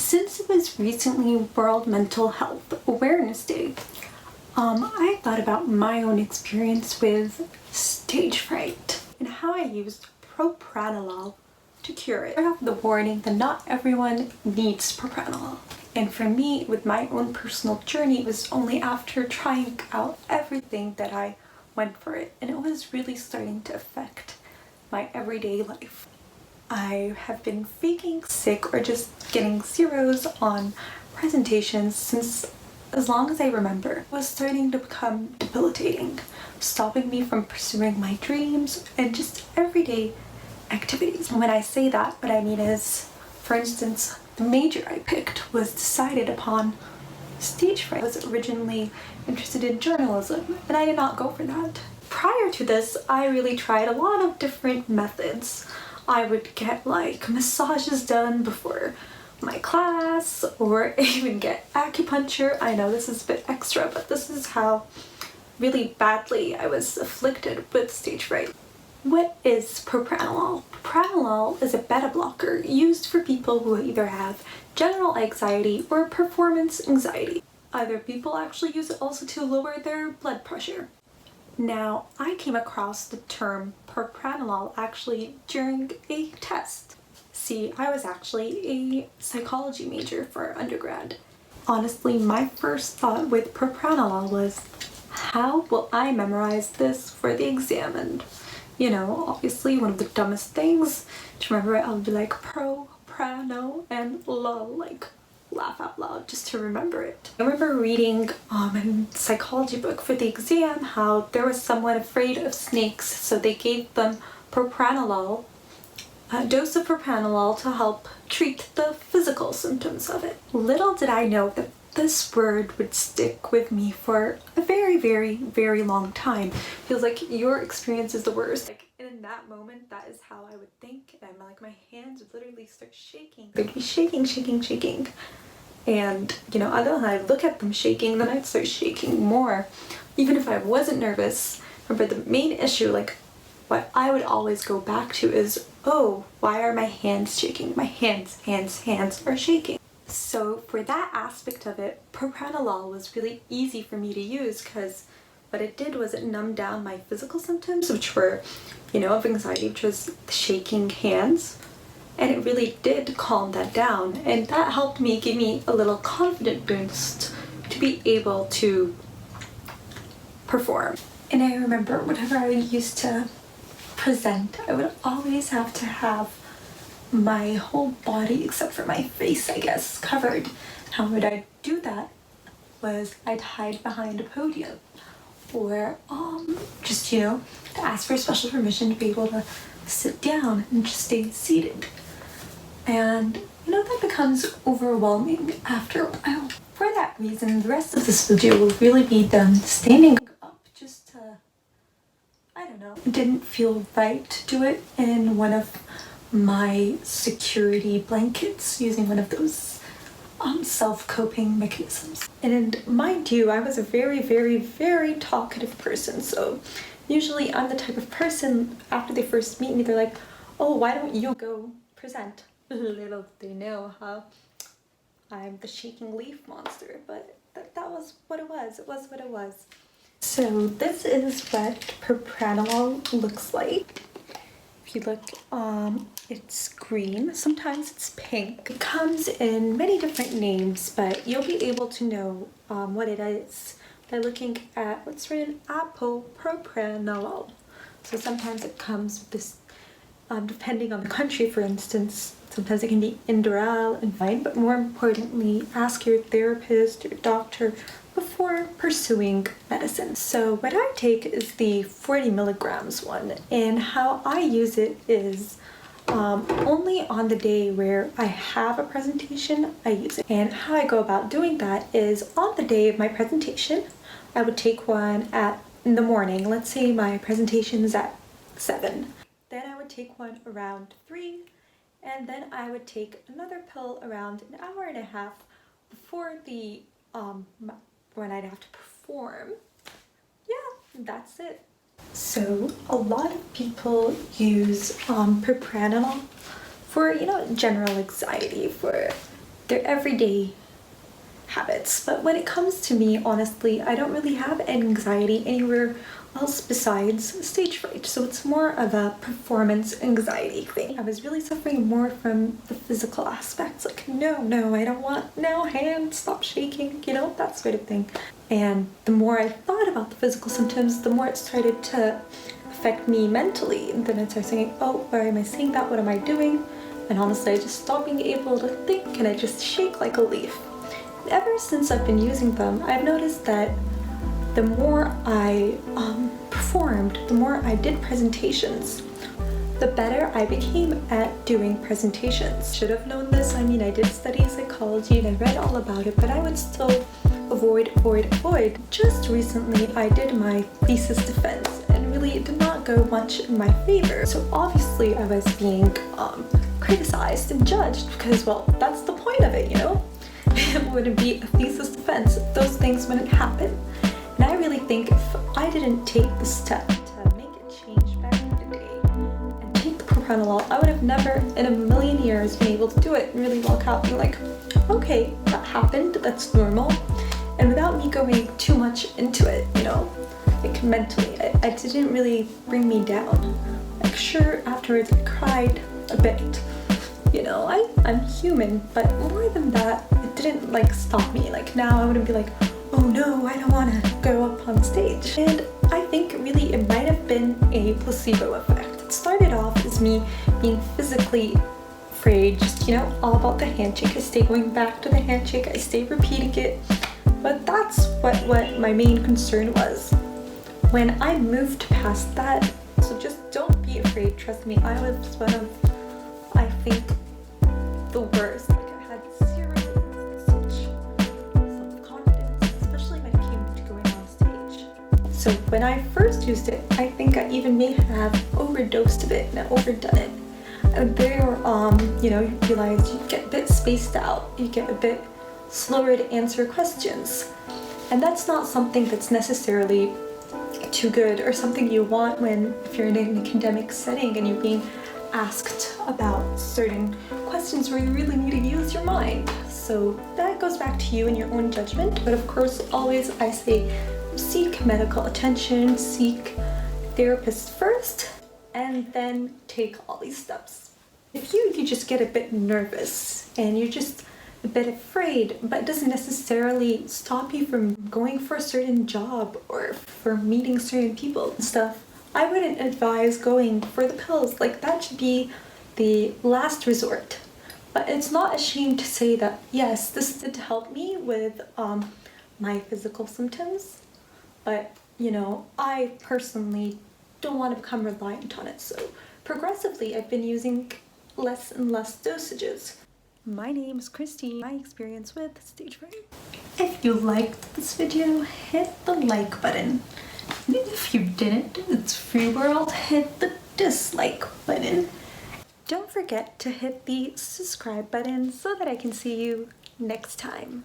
Since it was recently World Mental Health Awareness Day, I thought about my own experience with stage fright and how I used propranolol to cure it. I have the warning that not everyone needs propranolol. And for me, with my own personal journey, it was only after trying out everything that I went for it. And it was really starting to affect my everyday life. I have been faking sick or just getting zeros on presentations since as long as I remember. It was starting to become debilitating, stopping me from pursuing my dreams and just everyday activities. And when I say that, what I mean is, for instance, the major I picked was decided upon stage fright. I was originally interested in journalism, and I did not go for that. Prior to this, I really tried a lot of different methods. I would get like massages done before my class, or even get acupuncture. I know this is a bit extra, but this is how really badly I was afflicted with stage fright. What is propranolol? Propranolol is a beta blocker used for people who either have general anxiety or performance anxiety. Other people actually use it also to lower their blood pressure. Now, I came across the term propranolol actually during a test. See, I was actually a psychology major for undergrad. Honestly, my first thought with propranolol was, how will I memorize this for the exam? And, you know, obviously one of the dumbest things to remember, I'll be like pro, prano, and lol, like laugh out loud just to remember it. I remember reading a psychology book for the exam how there was someone afraid of snakes, so they gave them propranolol, a dose of propranolol to help treat the physical symptoms of it. Little did I know that this word would stick with me for a very, very, very long time. Feels like your experience is the worst. Like in that moment, that is how I would think, and I'm like, my hands would literally start shaking. They'd be shaking, shaking, shaking. And, you know, other than I look at them shaking, then I'd start shaking more. Even if I wasn't nervous. Remember, the main issue, like, what I would always go back to is, oh, why are my hands shaking? My hands are shaking. So for that aspect of it, propranolol was really easy for me to use because what it did was it numbed down my physical symptoms, which were, you know, of anxiety, which was the shaking hands. And it really did calm that down, and that helped me, give me a little confident boost to be able to perform. And I remember whenever I used to present, I would always have to have my whole body, except for my face, I guess, covered. How would I do that? Was I'd hide behind a podium, or just, you know, to ask for special permission to be able to sit down and just stay seated. And, you know, that becomes overwhelming after a while. For that reason, the rest of this video will really be them standing up just to, I don't know. It didn't feel right to do it in one of my security blankets, using one of those self-coping mechanisms. And mind you, I was a very, very, very talkative person, so usually I'm the type of person, after they first meet me, they're like, oh, why don't you go present? Little did they know how I'm the shaking leaf monster, but that was what it was. It was what it was. So this is what propranolol looks like. If you look, it's green. Sometimes it's pink. It comes in many different names, but you'll be able to know what it is by looking at what's written propranolol. So sometimes it comes with this, depending on the country, for instance, sometimes it can be Inderal and fine, but more importantly, ask your therapist, your doctor, before pursuing medicine. So what I take is the 40 milligrams one, and how I use it is only on the day where I have a presentation, I use it. And how I go about doing that is on the day of my presentation, I would take one in the morning. Let's say my presentation is at 7. Then I would take one around 3, and then I would take another pill around an hour and a half before the when I'd have to perform. Yeah, that's it. So a lot of people use propranolol for, you know, general anxiety, for they're everyday habits. But when it comes to me, honestly, I don't really have anxiety anywhere else besides stage fright. So it's more of a performance anxiety thing. I was really suffering more from the physical aspects, like no, I don't want, no, hands, stop shaking, you know, that sort of thing. And the more I thought about the physical symptoms, the more it started to affect me mentally. And then I started saying, oh, why am I saying that? What am I doing? And honestly, I just stopped being able to think and I just shake like a leaf. And ever since I've been using them, I've noticed that the more I performed, the more I did presentations, the better I became at doing presentations. Should have known this. I mean, I did study psychology and I read all about it, but I would still avoid. Just recently, I did my thesis defense and really it did not go much in my favor. So obviously I was being criticized and judged because, well, that's the point of it, you know? It wouldn't be a thesis defense. Those things wouldn't happen. And I really think if I didn't take the step to make a change back in the day and take the propranolol, I would have never in a million years been able to do it and really walk out being like, okay, that happened, that's normal. And without me going too much into it, you know, like mentally, it didn't really bring me down. Like sure, afterwards I cried a bit, you know, I'm human, but more than that, it didn't like stop me. Like now I wouldn't be like, oh no, I don't want to go up on stage. And I think really it might have been a placebo effect. It started off as me being physically afraid, just, you know, all about the handshake. I stay going back to the handshake, I stay repeating it. But that's what my main concern was. When I moved past that, so just don't be afraid, trust me, I was one of, I think, the worst. Like I had zero such self-confidence, especially when it came to going on stage. So when I first used it, I think I even may have overdosed a bit and overdone it. And there, you know, you realize you get a bit spaced out, you get a bit slower to answer questions. And that's not something that's necessarily too good or something you want if you're in an academic setting and you're being asked about certain questions where you really need to use your mind. So that goes back to you and your own judgment. But of course, always I say seek medical attention, seek therapists first, and then take all these steps. If you just get a bit nervous and you're just a bit afraid, but it doesn't necessarily stop you from going for a certain job or for meeting certain people and stuff, I wouldn't advise going for the pills. Like that should be the last resort. But it's not a shame to say that, yes, this did help me with my physical symptoms, but you know, I personally don't want to become reliant on it. So progressively, I've been using less and less dosages. My name is Christy. My experience with stage fright. If you liked this video, hit the like button. And if you didn't, it's free world, hit the dislike button. Don't forget to hit the subscribe button so that I can see you next time.